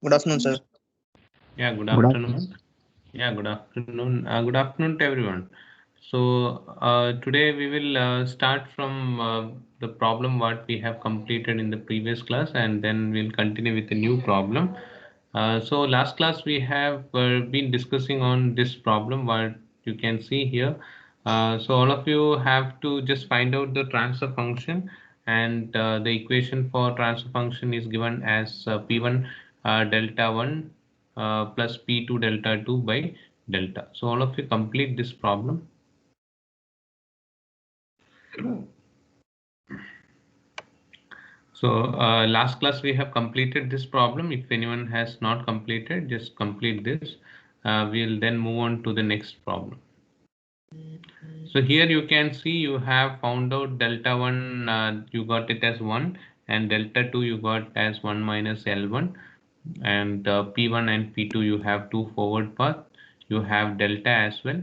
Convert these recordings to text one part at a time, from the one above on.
Good afternoon, sir. Yeah, good Good afternoon. afternoon. Yeah, good afternoon. Good afternoon to everyone. So today we will start from the problem what we have completed in the previous class, and then we'll continue with a new problem. So last class we have been discussing on this problem what you can see here. So all of you have to just find out the transfer function, and the equation for transfer function is given as P1 delta 1 plus P2 delta 2 by delta. So all of you complete this problem. So last class we have completed this problem. If anyone has not completed, just complete this. We'll then move on to the next problem. So here you can see you have found out delta 1, you got it as 1, and delta 2 you got as 1 minus L1, and P1 and P2 you have two forward path, you have delta as well.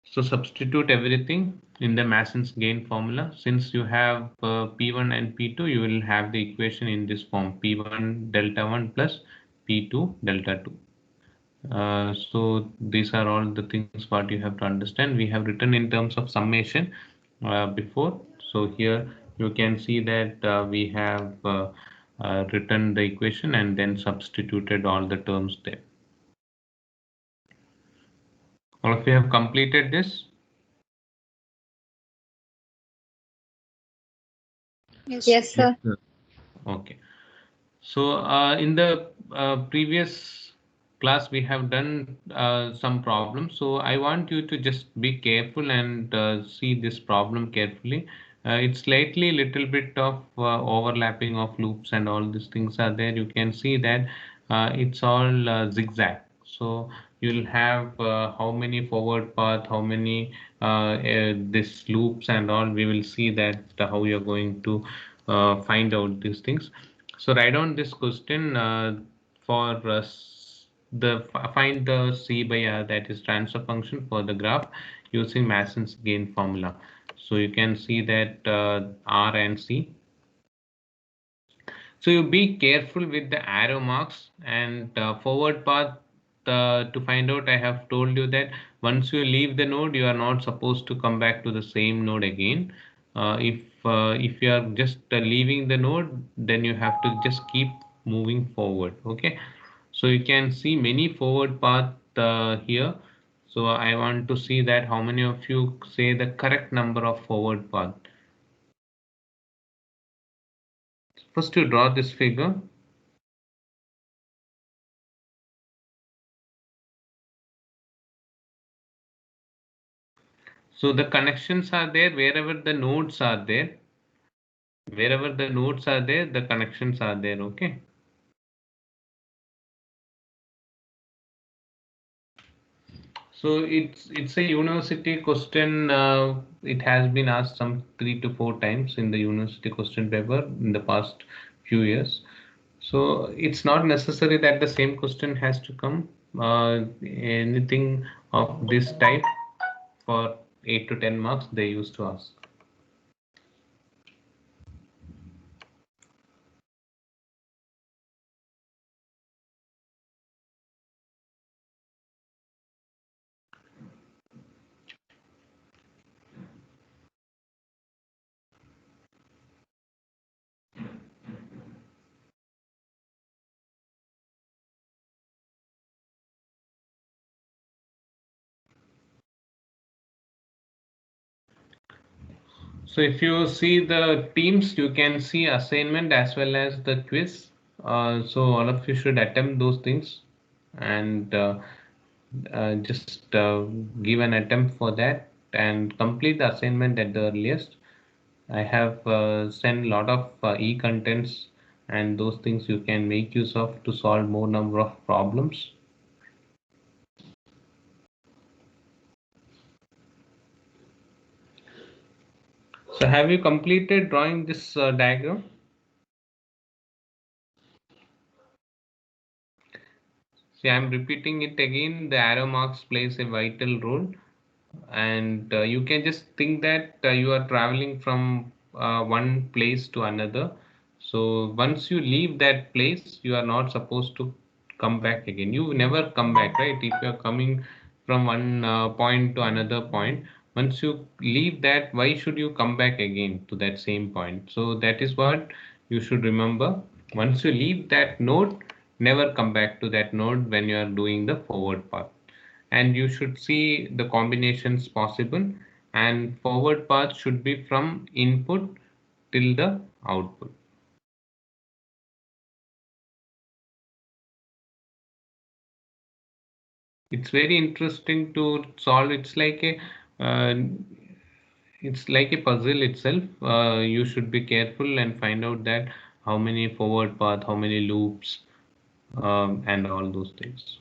So substitute everything in the Mason's gain formula. Since you have P1 and P2, you will have the equation in this form: P1 delta 1 plus P2 delta 2. So these are all the things what you have to understand. We have written in terms of summation before. So here you can see that we have written the equation and then substituted all the terms there. All of you have completed this? Yes, sir. Okay. So in the previous class, we have done some problems. So I want you to just be careful and see this problem carefully. It's slightly little bit of overlapping of loops and all these things are there. You can see that it's all zigzag. So you'll have how many forward path, how many this loops and all. We will see that how you're going to find out these things. So write down this question for find the C by R, that is transfer function for the graph using Mason's gain formula. So you can see that R and C. So you be careful with the arrow marks and forward path. To find out, I have told you that once you leave the node, you are not supposed to come back to the same node again. If you are just leaving the node, then you have to just keep moving forward. Okay, so you can see many forward path here. So I want to see that how many of you say the correct number of forward path. First, you draw this figure. So the connections are there wherever the nodes are there. Wherever the nodes are there, the connections are there. Okay. So it's a university question. It has been asked some 3 to 4 times in the university question paper in the past few years. So it's not necessary that the same question has to come. Anything of this type for 8 to 10 marks they used to ask. So if you see the teams, you can see assignment as well as the quiz. So all of you should attempt those things and just give an attempt for that and complete the assignment at the earliest. I have sent a lot of e-contents and those things you can make use of to solve more number of problems. So have you completed drawing this diagram? See, I'm repeating it again. The arrow marks plays a vital role, and you can just think that you are traveling from one place to another. So once you leave that place, you are not supposed to come back again. You never come back, right? If you are coming from one point to another point, once you leave that, why should you come back again to that same point? So that is what you should remember. Once you leave that node, never come back to that node when you are doing the forward path. And you should see the combinations possible, and forward path should be from input till the output. It's very interesting to solve. Uh, it's like a puzzle itself. You should be careful and find out that how many forward path, how many loops, and all those things.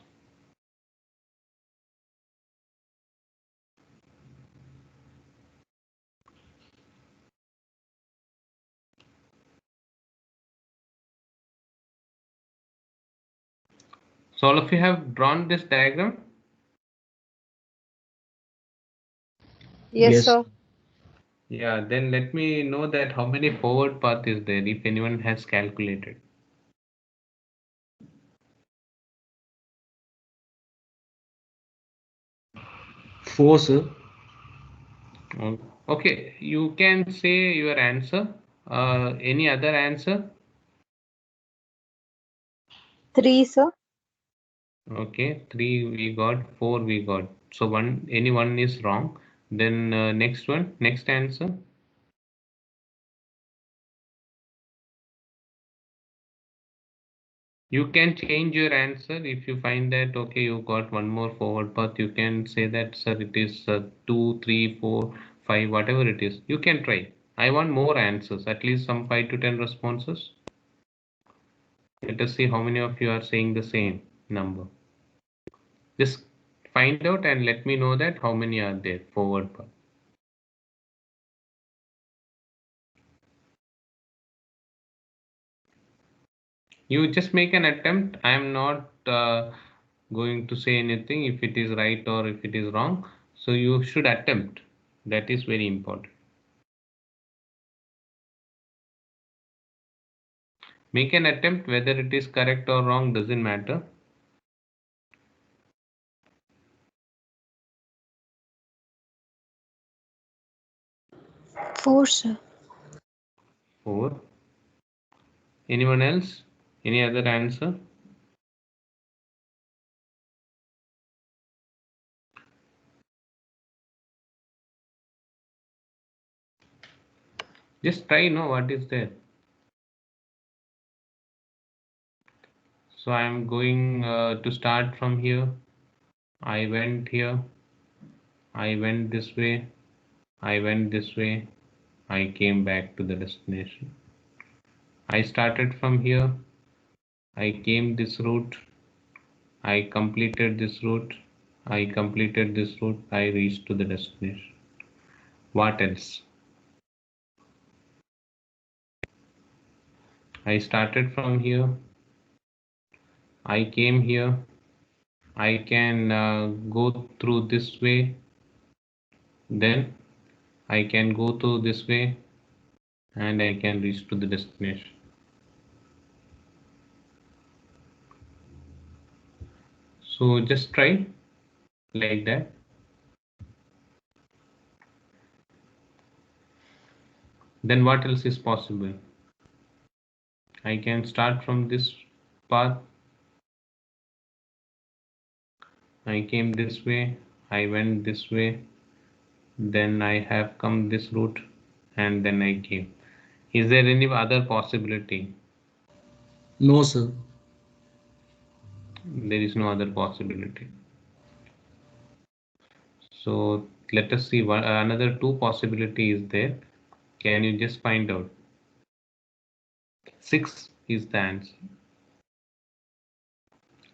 So all of you have drawn this diagram. Yes, sir. Yeah, then let me know that how many forward path is there if anyone has calculated. 4, sir. Okay, you can say your answer. Any other answer? 3, sir. Okay, 3 we got, 4 we got. So any one is wrong. Then next one, next answer. You can change your answer if you find that okay, you got one more forward path. You can say that sir, it is 2, 3, 4, 5, whatever it is. You can try. I want more answers, at least some 5 to 10 responses. Let us see how many of you are saying the same number. Just find out and let me know that how many are there forward path. You just make an attempt. I am not going to say anything if it is right or if it is wrong. So you should attempt. That is very important. Make an attempt, whether it is correct or wrong doesn't matter. Four, sir. 4. Anyone else? Any other answer? Just try, know what is there. So I am going to start from here. I went here. I went this way. I went this way. I came back to the destination. I started from here. I came this route. I completed this route. I completed this route. I reached to the destination. What else? I started from here. I came here. I can go through this way. Then I can go through this way and I can reach to the destination. So just try like that. Then what else is possible? I can start from this path. I came this way. I went this way. Then I have come this route and then I came. Is there any other possibility? No, sir. There is no other possibility. So let us see what another two possibility is there. Can you just find out? 6 is the answer.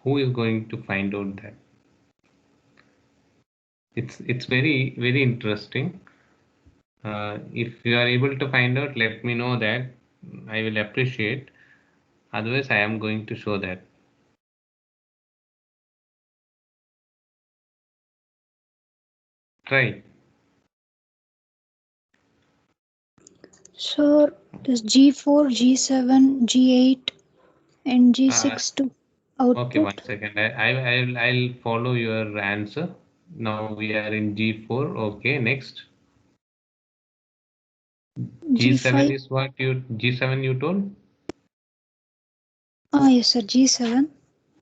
Who is going to find out that? It's very interesting. If you are able to find out, let me know that. I will appreciate. Otherwise, I am going to show that. Try. Sir, this G4, G7, G8 and G6 to output. Okay, 1 second. I'll follow your answer. Now we are in G4. Okay, next. G7 G5. is what G7 you told? Yes, sir. G7.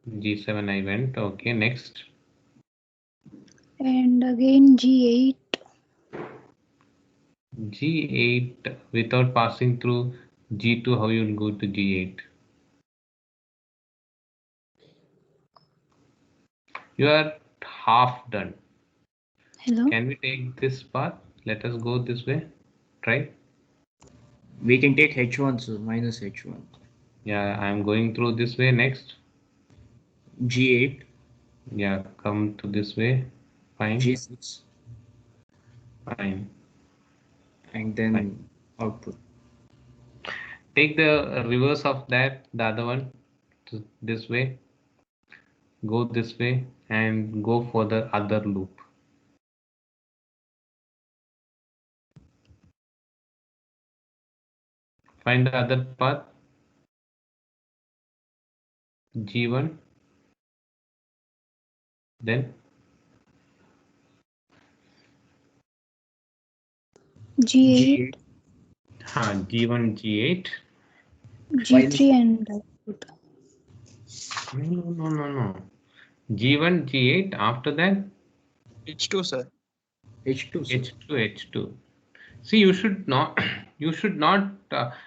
G7 I went. Okay, next. And again G8. G8 without passing through G2, how you'll go to G8? You are half done. Hello. Can we take this path? Let us go this way. Try. We can take H1, sir, minus H1. Yeah, I'm going through this way. Next. G8. Yeah, come to this way. Fine. G6. Fine. And then Fine. output. Take the reverse of that, the other one, this way. Go this way and go for the other loop. Find the other path. G1. Then G8. G1, G8. G3 and output. No. G1, G8. After that, H2, sir. H2, sir. H2. See, you should not. You should not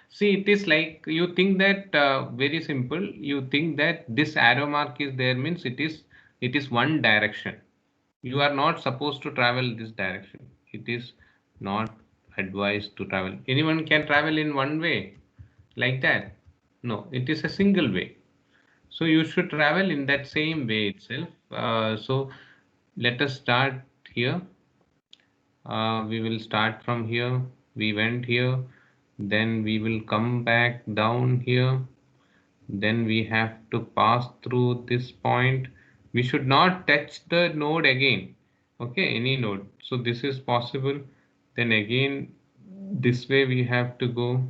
see. It is like you think that very simple. You think that this arrow mark is there means it is one direction. You are not supposed to travel this direction. It is not advised to travel. Anyone can travel in one way like that. No, it is a single way. So you should travel in that same way itself. So let us start here. We will start from here. We went here. Then we will come back down here. Then we have to pass through this point. We should not touch the node again. Okay, any node. So this is possible. Then again, this way we have to go.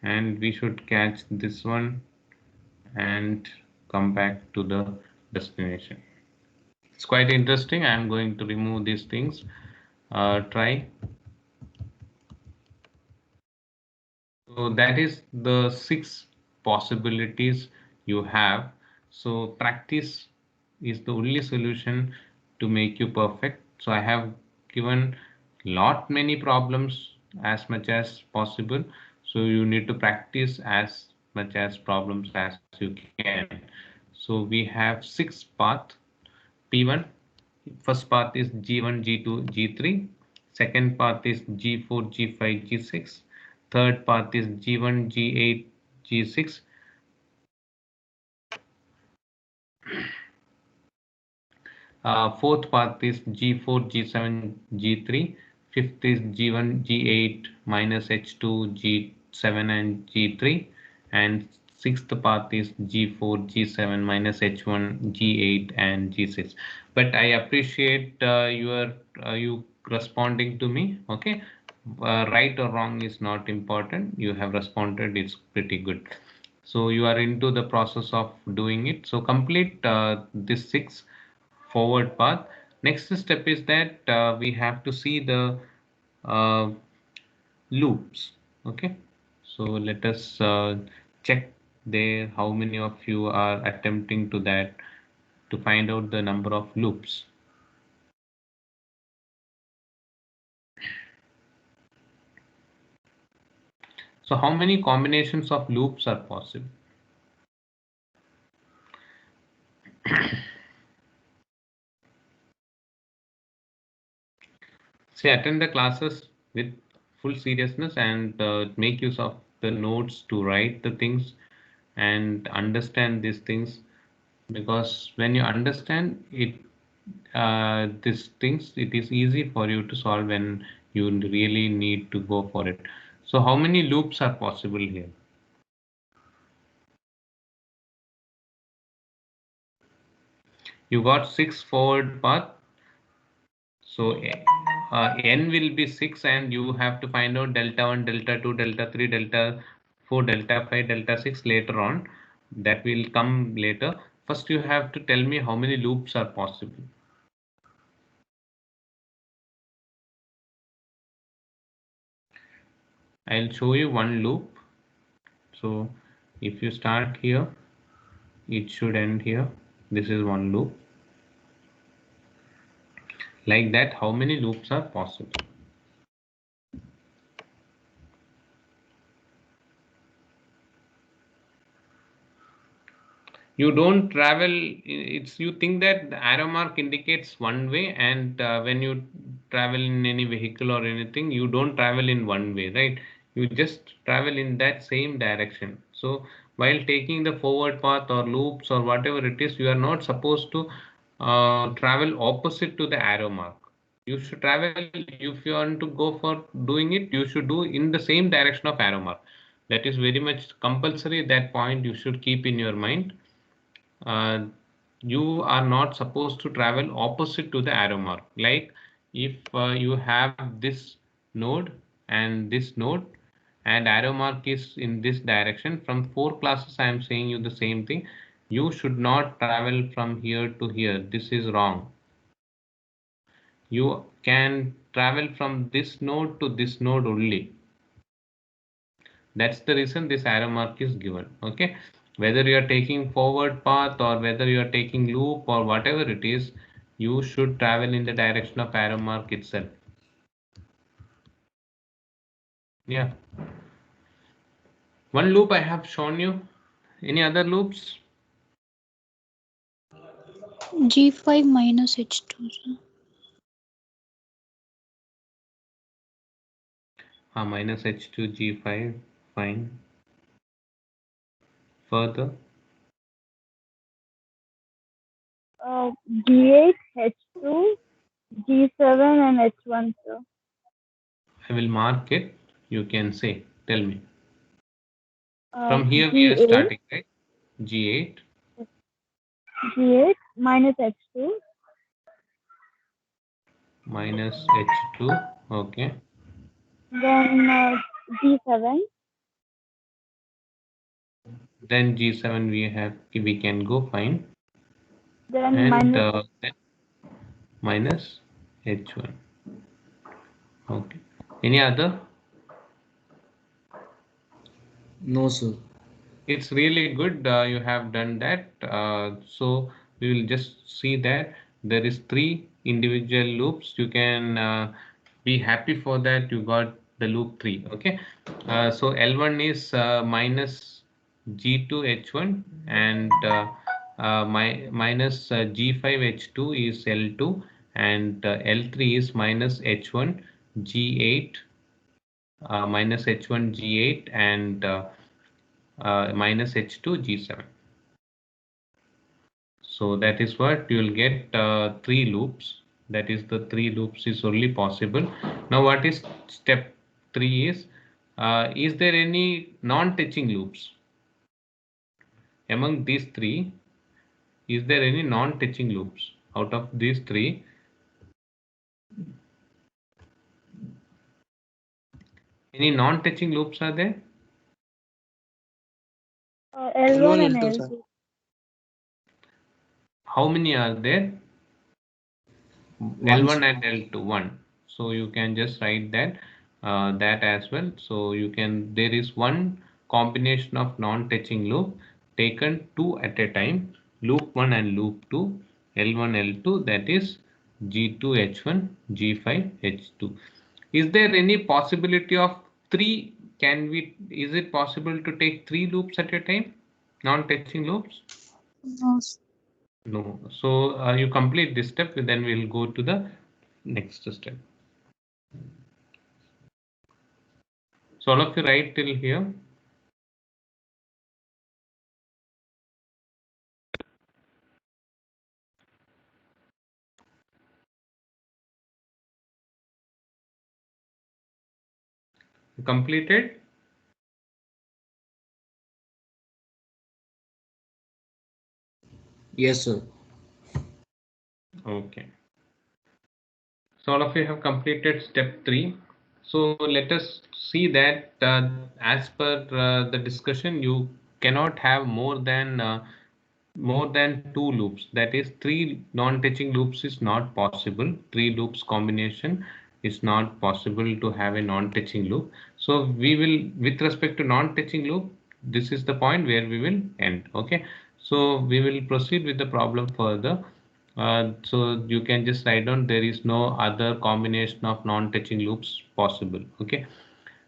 And we should catch this one and come back to the destination. It's quite interesting. I'm going to remove these things. Try. So that is the 6 possibilities you have. So practice is the only solution to make you perfect. So I have given lot many problems as much as possible. So you need to practice as much as problems as you can. So we have 6 paths. P1, first path is G1, G2, G3. Second path is G4, G5, G6. Third path is G1, G8, G6. Fourth path is G4, G7, G3. Fifth is G1, G8 minus H2, G7 and G3. And sixth path is G4, G7 minus H1, G8 and G6. But I appreciate you responding to me. Okay, right or wrong is not important. You have responded. It's pretty good. So you are into the process of doing it. So complete this 6 forward path. Next step is that we have to see the uh, loops. Okay, so let us check there how many of you are attempting to that to find out the number of loops. So how many combinations of loops are possible? Say attend the classes with full seriousness and make use of the notes to write the things and understand these things, because when you understand it these things, it is easy for you to solve when you really need to go for it. So how many loops are possible here? You got 6 forward path. So n will be 6 and you have to find out delta 1, delta 2, delta 3, delta 4, delta 5, delta 6 later on. That will come later. First you have to tell me how many loops are possible. I'll show you one loop. So if you start here, it should end here. This is one loop. Like that, how many loops are possible? You don't travel, it's you think that the arrow mark indicates one way, and when you travel in any vehicle or anything, you don't travel in one way, right? You just travel in that same direction. So while taking the forward path or loops or whatever it is, you are not supposed to travel opposite to the arrow mark. You should travel, if you want to go for doing it, you should do in the same direction of arrow mark. That is very much compulsory. That point you should keep in your mind. You are not supposed to travel opposite to the arrow mark. Like if you have this node and this node and arrow mark is in this direction, from 4 classes I am saying you the same thing. You should not travel from here to here. This is wrong. You can travel from this node to this node only. That's the reason this arrow mark is given. Okay, whether you are taking forward path or whether you are taking loop or whatever it is, you should travel in the direction of arrow mark itself. Yeah, one loop I have shown you. Any other loops? G5 minus H2, sir. Minus H2 G5, fine. Further, G8, H2, G7 and H1, sir. I will mark it. You can say, tell me. From here we are G8, starting, right? G8, G8 minus H2, minus H2, okay. then G7, Then G7 we can go, fine. then And minus then minus H1. Okay. Any other? No, sir. It's really good you have done that. So we will just see that there is 3 individual loops. You can be happy for that. You got the loop 3. Okay. So L1 is minus G2 H1 and minus G5 H2 is L2 and L3 is minus H1 G8 minus H1 G8 and minus H2 G7. So that is what you will get 3 loops. That is the 3 loops is only possible. Now what is step 3 is there any non-touching loops? Among these 3, is there any non-touching loops? Out of these 3, any non-touching loops are there? L1 and L2. How many are there? L1 and L2, 1. So you can just write that as well. So you can, there is one combination of non-touching loop taken 2 at a time, loop 1 and loop 2, L1, L2, that is G2, H1, G5, H2. Is there any possibility of 3? Is it possible to take 3 loops at a time? Non-touching loops? No, sir. No. So you complete this step, then we'll go to the next step. So all of you write till here. Completed? Yes, sir. Okay. So all of you have completed step 3. So let us see that as per the discussion, you cannot have more than 2 loops. That is 3 non-touching loops is not possible. 3 loops combination is not possible to have a non-touching loop. So we will, with respect to non-touching loop, this is the point where we will end. Okay. So we will proceed with the problem further. So you can just write down there is no other combination of non-touching loops possible. Okay.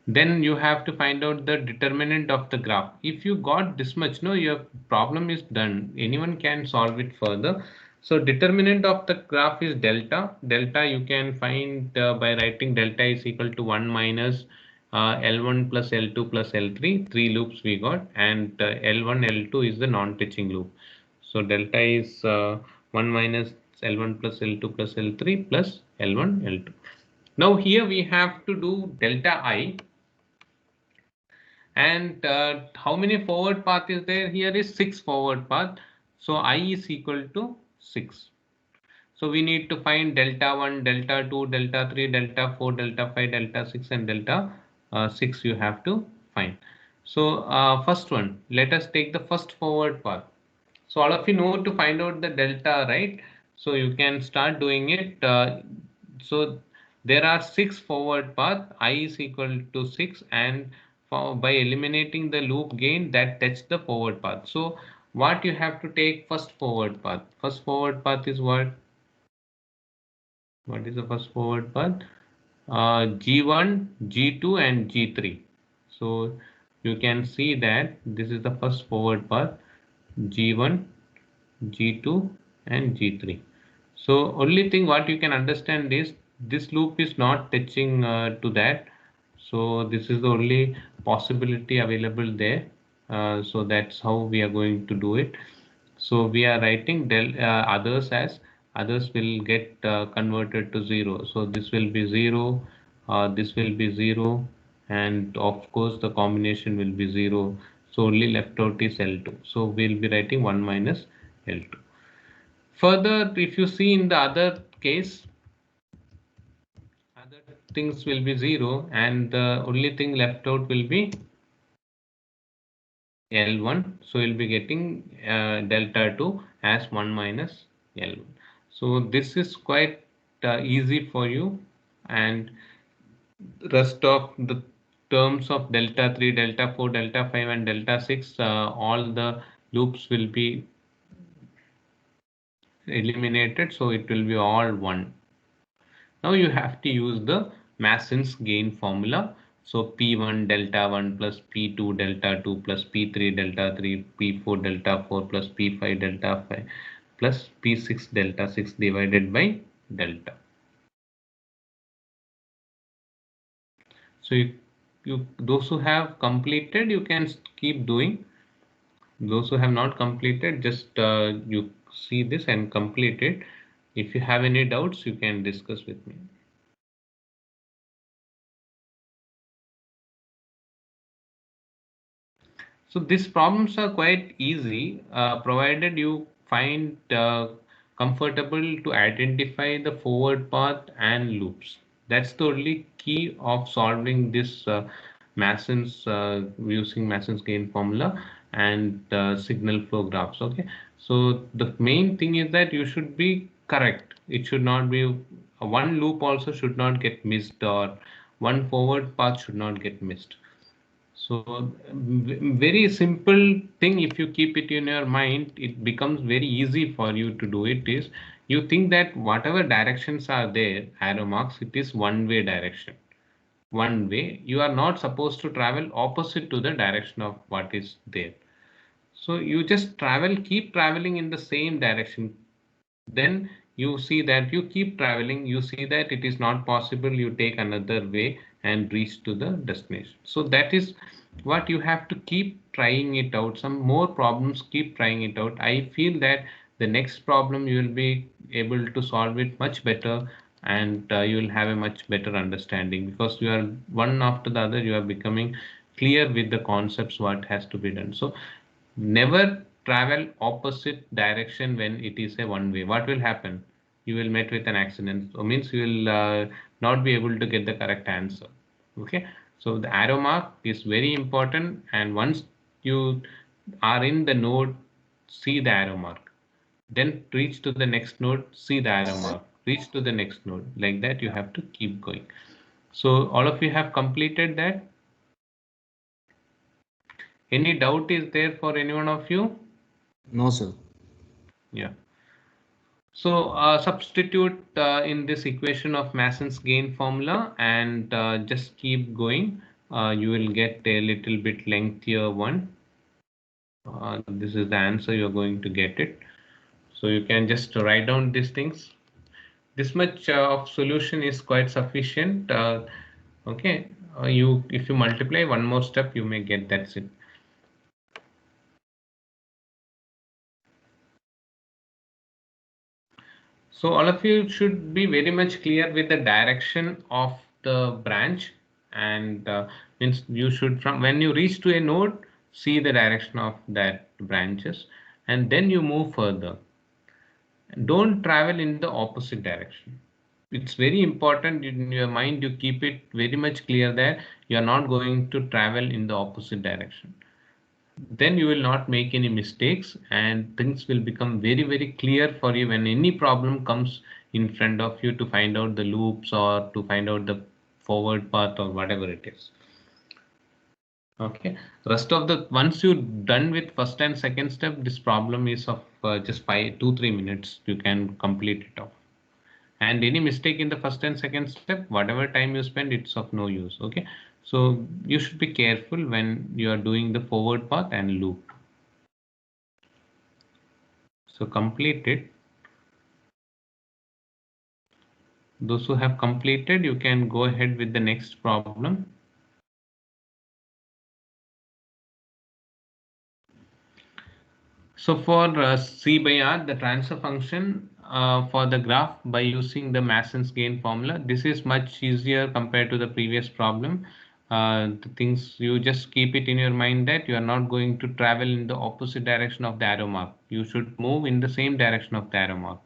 Then you have to find out the determinant of the graph. If you got this much, no, your problem is done. Anyone can solve it further. So determinant of the graph is delta. Delta you can find by writing delta is equal to 1 minus L1 plus L2 plus L3. 3 loops we got, and L1, L2 is the non-touching loop. So delta is 1 minus L1 plus L2 plus L3 plus L1, L2. Now here we have to do delta I. And how many forward path is there? Here is 6 forward path. So I is equal to 6. So we need to find delta 1, delta 2, delta 3, delta 4, delta 5, delta 6 and delta 6 you have to find. So first one, let us take the first forward path. So all of you know to find out the delta, right? So you can start doing it. So there are 6 forward path. I is equal to 6, and by eliminating the loop gain, that touch the forward path. So what you have to take first forward path? First forward path is what? What is the first forward path? G1, G2 and G3. So you can see that this is the first forward path, G1, G2 and G3. So only thing what you can understand is this loop is not touching to that. So this is the only possibility available there. So that's how we are going to do it. So we are writing others as others will get converted to 0. So this will be 0, this will be 0, and of course the combination will be 0. So only left out is L2. So we'll be writing 1 minus L2. Further, if you see in the other case, other things will be 0 and the only thing left out will be L1. So you'll be getting delta 2 as 1 minus L1. So this is quite easy for you, and rest of the terms of delta 3, delta 4, delta 5 and delta 6, all the loops will be eliminated. So it will be all 1. Now you have to use the Mason's gain formula. So P1 delta 1 plus P2 delta 2 plus P3 delta 3, P4 delta 4 plus P5 delta 5 plus P6 delta 6 divided by delta. So you those who have completed, you can keep doing. Those who have not completed, just you see this and complete it. If you have any doubts, you can discuss with me. So these problems are quite easy, provided you find comfortable to identify the forward path and loops. That's the only key of solving this Mason's using Mason's gain formula and signal flow graphs. Okay, so the main thing is that you should be correct. It should not be one loop also should not get missed, or one forward path should not get missed. So very simple thing, if you keep it in your mind, it becomes very easy for you to do it. Is you think that whatever directions are there, arrow marks, it is one-way direction. One way, you are not supposed to travel opposite to the direction of what is there. So you just keep traveling in the same direction. Then you see that you keep traveling, you see that it is not possible, you take another way and reach to the destination. So that is what you have to keep trying it out. Some more problems, keep trying it out. I feel that the next problem you will be able to solve it much better, and you will have a much better understanding, because you are one after the other, you are becoming clear with the concepts what has to be done. So never travel opposite direction when it is a one way. What will happen? you will met with an accident. So means you will not be able to get the correct answer. Okay, so the arrow mark is very important, and once you are in the node, see the arrow mark. Then reach to the next node, see the arrow mark. Reach to the next node. Like that, you have to keep going. So all of you have completed that. Any doubt is there for any one of you? No, sir. Yeah. So substitute in this equation of Mason's gain formula and just keep going. You will get a little bit lengthier one. This is the answer you're going to get it. So you can just write down these things. This much of solution is quite sufficient. Okay, if you multiply one more step, you may get that's it. So all of you should be very much clear with the direction of the branch, and means you should, from when you reach to a node, see the direction of that branches, and then you move further. Don't travel in the opposite direction. It's very important in your mind you keep it very much clear that you are not going to travel in the opposite direction. Then you will not make any mistakes and things will become very, very clear for you when any problem comes in front of you to find out the loops or to find out the forward path or whatever it is. Okay, rest of the, once you're done with first and second step, this problem is of just 2-3 minutes, you can complete it off. And any mistake in the first and second step, whatever time you spend, it's of no use. Okay, so you should be careful when you are doing the forward path and loop. So complete it. Those who have completed, you can go ahead with the next problem. So for C by R, the transfer function for the graph by using the Mason's gain formula, this is much easier compared to the previous problem. The things, you just keep it in your mind that you are not going to travel in the opposite direction of the arrow mark. You should move in the same direction of the arrow mark.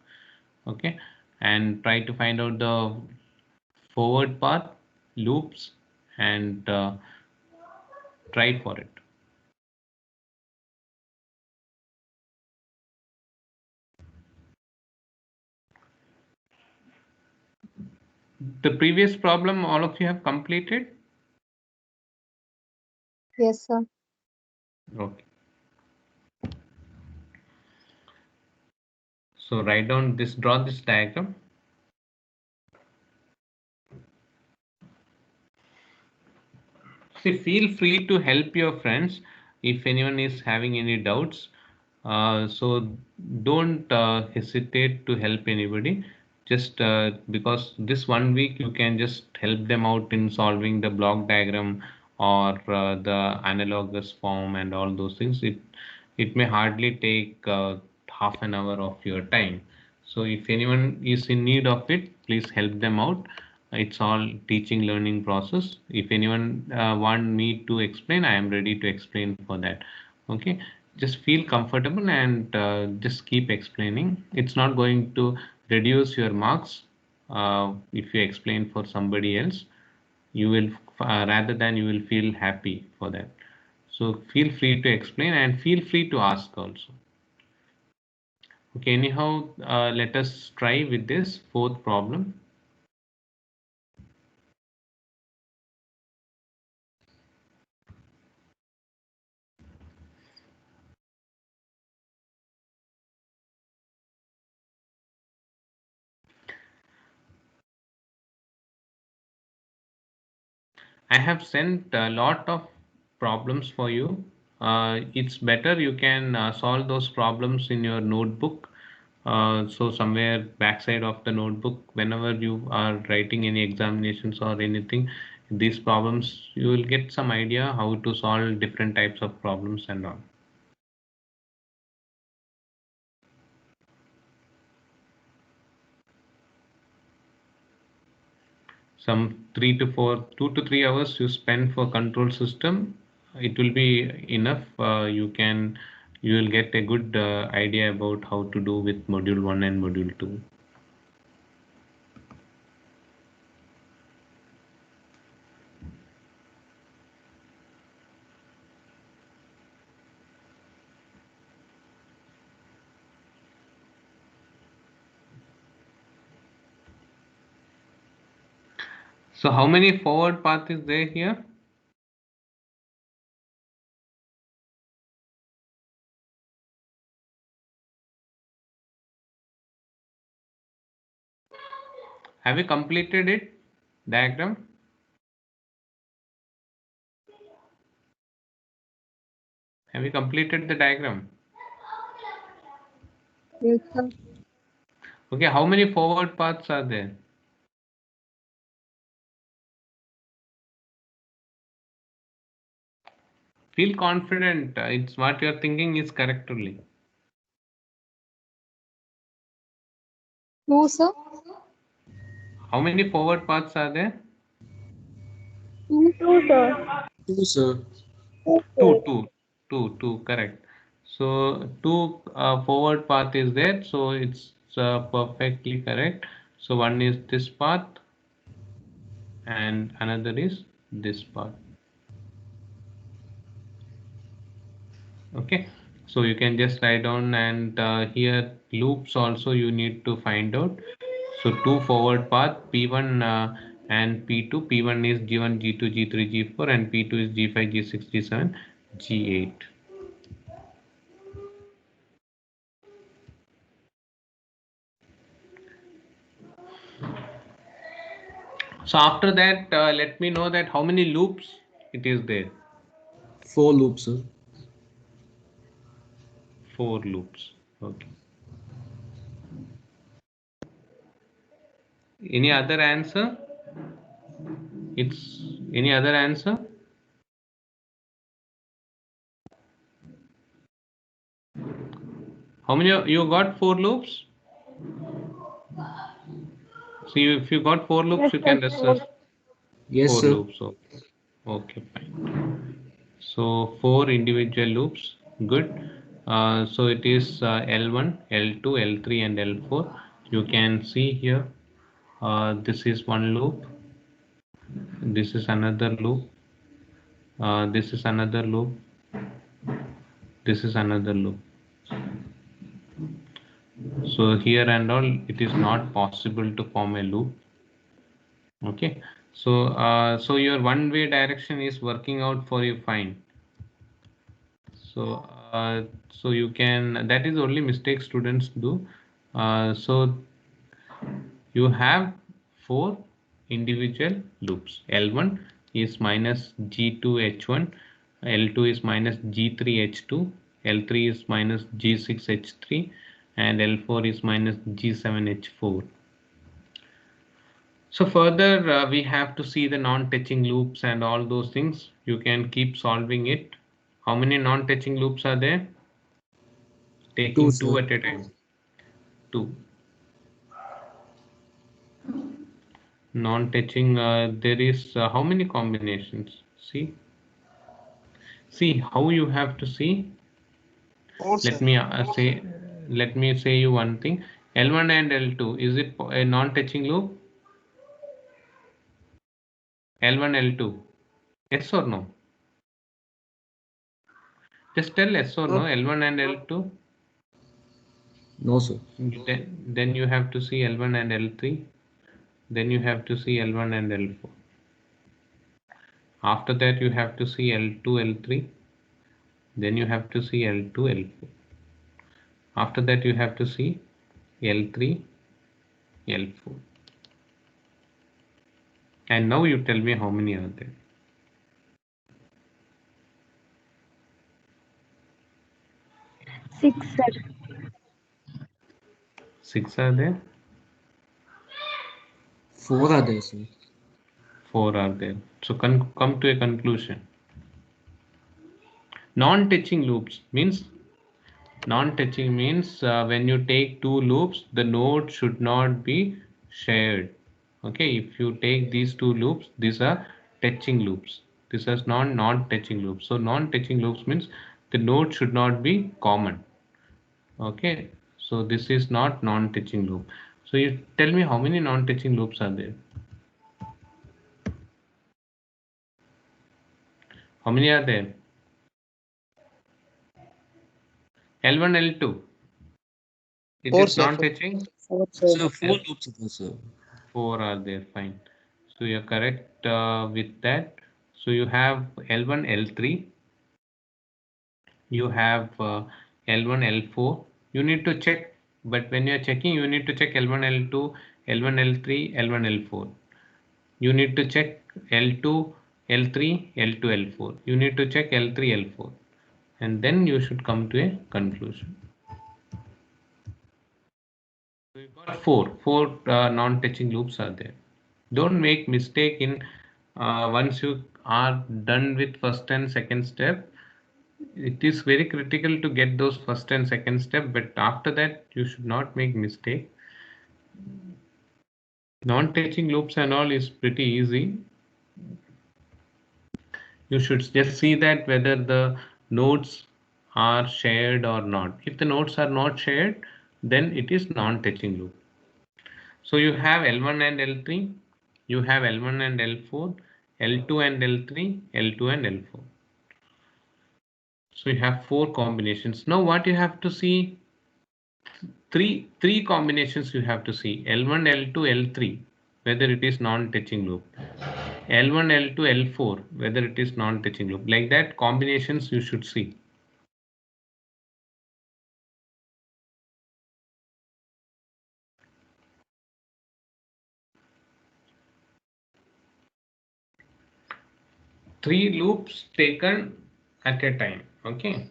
Okay, and try to find out the forward path, loops, and try for it. The previous problem, all of you have completed? Yes, sir. Okay. So write down this, draw this diagram. See, feel free to help your friends if anyone is having any doubts. So don't hesitate to help anybody. Just because this 1 week you can just help them out in solving the block diagram or the analogous form and all those things. It may hardly take half an hour of your time. So if anyone is in need of it, please help them out. It's all teaching learning process. If anyone want me to explain, I am ready to explain for that. Okay, just feel comfortable and just keep explaining. It's not going to reduce your marks if you explain for somebody else. You will rather than you will feel happy for that. So feel free to explain and feel free to ask also. Okay, anyhow, let us try with this fourth problem. I have sent a lot of problems for you. It's better you can solve those problems in your notebook. So somewhere backside of the notebook, whenever you are writing any examinations or anything, these problems, you will get some idea how to solve different types of problems and all. Some 2 to 3 hours you spend for control system, it will be enough. You will get a good idea about how to do with module 1 and module 2. So how many forward path is there here? Have you completed it? Diagram? Have you completed the diagram? Yes, sir. Okay, how many forward paths are there? Feel confident. It's what you're thinking is correct only. 2, sir. How many forward paths are there? 2, sir. 2, sir. Two, correct. So two forward path is there, so it's perfectly correct. So one is this path and another is this path. Okay, so you can just write down, and here loops also you need to find out. So two forward path P1 and P2. P1 is G1, G2, G3, G4, and P2 is G5, G6, G7, G8. So after that, let me know that how many loops it is there. 4 loops, sir. 4 loops. Okay. Any other answer? It's any other answer? How many you got 4 loops? See, if you got 4 loops, Yes, you can sir. discuss Yes, 4 sir. loops. Okay. Okay, fine. So 4 individual loops. Good. So it is L1, L2, L3, and L4. You can see here. This is one loop. This is another loop. This is another loop. This is another loop. So here and all, it is not possible to form a loop. Okay. So so your one-way direction is working out for you fine. So so you can, that is only mistake students do. So you have 4 individual loops. L1 is minus G2H1, L2 is minus G3H2, L3 is minus G6H3, and L4 is minus G7H4. So further we have to see the non-touching loops and all those things. You can keep solving it. How many non-touching loops are there? 2, Taking 2 sir. at a time. 2. Non-touching, there is how many combinations? See how you have to see. Let me say you one thing. L1 and L2, is it a non-touching loop? L1, L2, yes or no? Just tell yes or no. L1 and L2. No, sir. Then you have to see L1 and L3. Then you have to see L1 and L4. After that you have to see L2, L3. Then you have to see L2, L4. After that you have to see L3, L4. And now you tell me how many are there. 6, sir. 6 are there? 4 are there, sir. 4 are there. So come to a conclusion. Non-touching loops means, non-touching means when you take 2 loops, the node should not be shared. Okay, if you take these 2 loops, these are touching loops. This is non-touching loops. So non-touching loops means the node should not be common. Okay, so this is not non-touching loop. So you tell me how many non-touching loops are there? How many are there? L1, L2. It 4, is sir. non-touching. Sir, 4 loops are there, sir. 4 are there, fine. So you're correct with that. So you have L1, L3. You have L1, L4. You need to check, but when you're checking, you need to check L1, L2, L1, L3, L1, L4. You need to check L2, L3, L2, L4. You need to check L3, L4. And then you should come to a conclusion. So you got four non-touching loops are there. Don't make mistake in once you are done with first and second step. It is very critical to get those first and second step, but after that you should not make mistake. Non-touching loops and all is pretty easy. You should just see that whether the nodes are shared or not. If the nodes are not shared, then it is non-touching loop. So you have L1 and L3, you have L1 and L4, L2 and L3, L2 and L4. So you have four combinations. Now what you have to see, three combinations you have to see, L1, L2, L3, whether it is non-touching loop. L1, L2, L4, whether it is non-touching loop. Like that combinations you should see. Three loops taken at a time. Okay.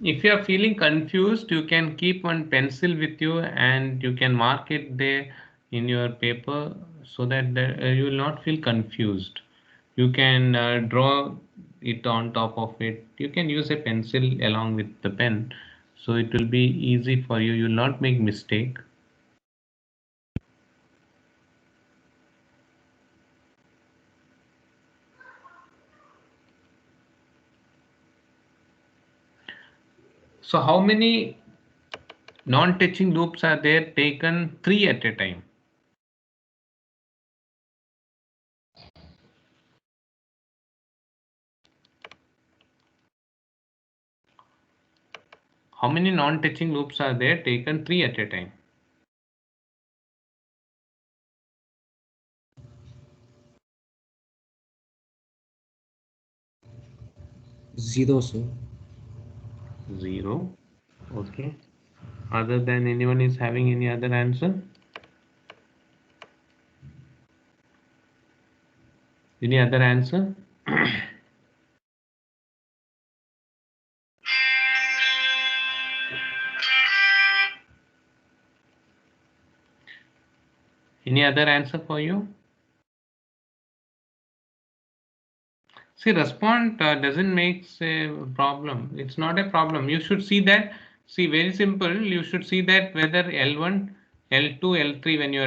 If you are feeling confused, you can keep one pencil with you and you can mark it there in your paper so that you will not feel confused. You can draw it on top of it. You can use a pencil along with the pen, so it will be easy for you. You will not make mistake. So how many non-touching loops are there taken? 3 at a time. How many non-touching loops are there taken 3 at a time? 0, sir. 0. Okay. Other than anyone is having any other answer? Any other answer? Any other answer for you? See, respond doesn't make a problem. It's not a problem. You should see that. See, very simple. You should see that whether L1, L2, L3 when you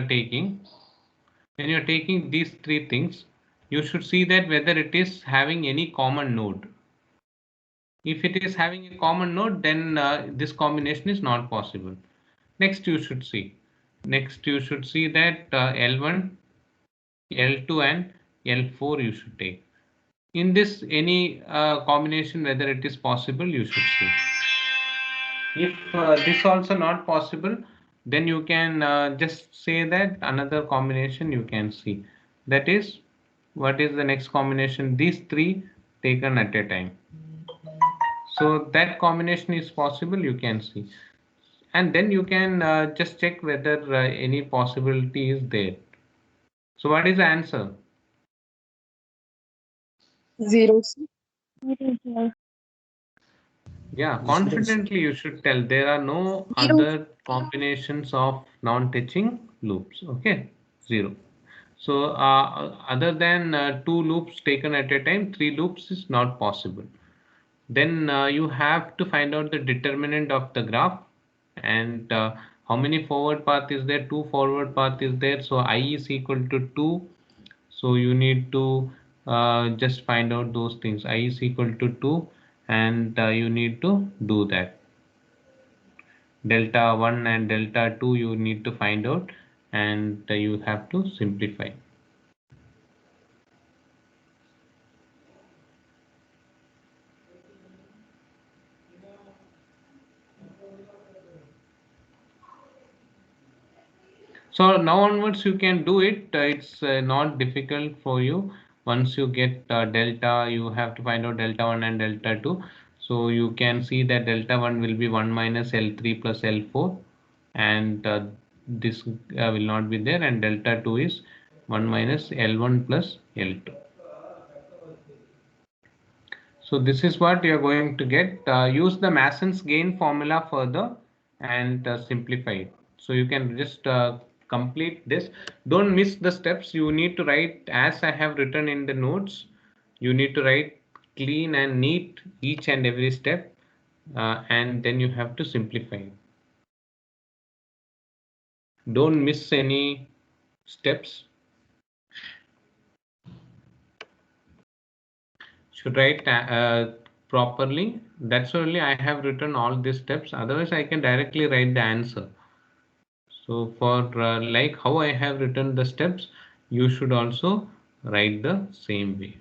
are taking these three things, you should see that whether it is having any common node. If it is having a common node, then this combination is not possible. Next, you should see. Next, you should see that L1, L2 and L4 you should take. In this, any combination, whether it is possible, you should see. If this also not possible, then you can just say that another combination you can see. That is, what is the next combination? These three taken at a time. So that combination is possible, you can see. And then you can just check whether any possibility is there. So what is the answer? 0. Yeah, confidently you should tell there are no other combinations of non-touching loops. Okay, 0. So other than 2 loops taken at a time, 3 loops is not possible. Then you have to find out the determinant of the graph and how many forward path is there? 2 forward path is there. So I is equal to 2. So you need to just find out those things. I is equal to 2 and you need to do that. Delta 1 and delta 2 you need to find out and you have to simplify. So now onwards you can do it. It's not difficult for you. Once you get delta, you have to find out delta 1 and delta 2. So you can see that delta 1 will be 1 minus L3 plus L4, and this will not be there, and delta 2 is 1 minus L1 plus L2. So this is what you are going to get. Use the Mason's gain formula further and simplify it. So you can just complete this. Don't miss the steps. You need to write as I have written in the notes. You need to write clean and neat each and every step, and then you have to simplify it. Don't miss any steps. Should write properly. That's only I have written all these steps. Otherwise, I can directly write the answer. So for like how I have written the steps, you should also write the same way.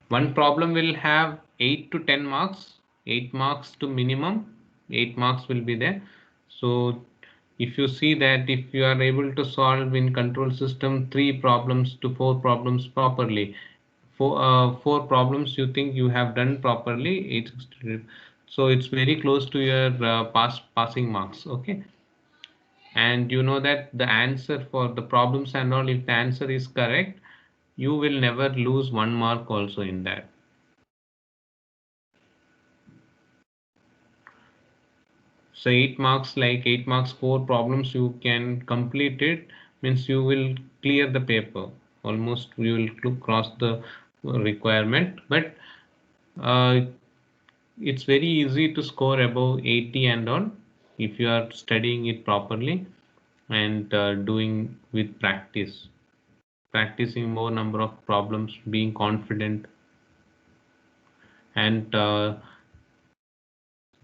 One problem will have 8 to 10 marks, 8 marks to minimum, 8 marks will be there. So if you see that if you are able to solve in control system 3 problems to 4 problems properly, 4 problems you think you have done properly, so it's very close to your passing marks. Okay. And you know that the answer for the problems and all, if the answer is correct, you will never lose 1 mark also in that. So 8 marks, like 8 marks 4 problems you can complete it, means you will clear the paper, almost you will cross the requirement. But it's very easy to score above 80 and all if you are studying it properly and doing with practice, practicing more number of problems, being confident, and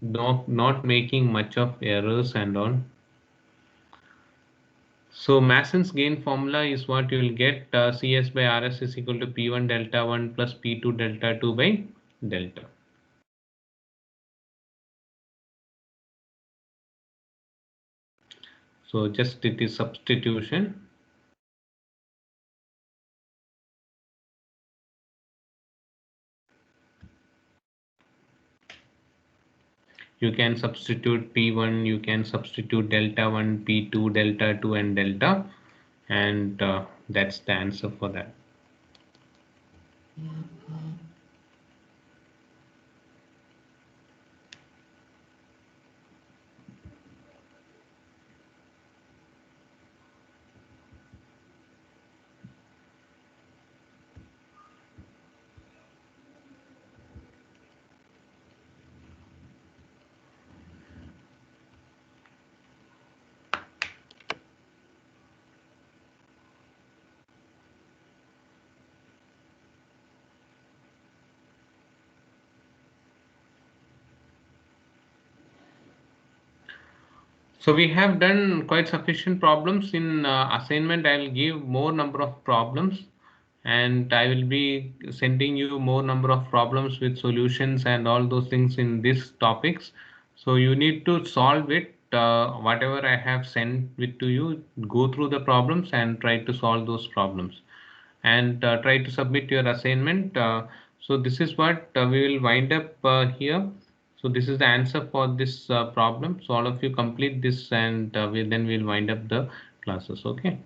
not making much of errors and all. So Mason's gain formula is what you will get. CS by RS is equal to P1 delta 1 plus P2 delta 2 by delta. So just it is substitution. You can substitute P1, you can substitute delta 1, P2, delta 2 and delta, and that's the answer for that. So we have done quite sufficient problems in assignment. I'll give more number of problems, and I will be sending you more number of problems with solutions and all those things in these topics. So you need to solve it. Whatever I have sent it to you, go through the problems and try to solve those problems, and try to submit your assignment. So this is what we will wind up here. So this is the answer for this problem. So all of you complete this, and then we'll wind up the classes. Okay.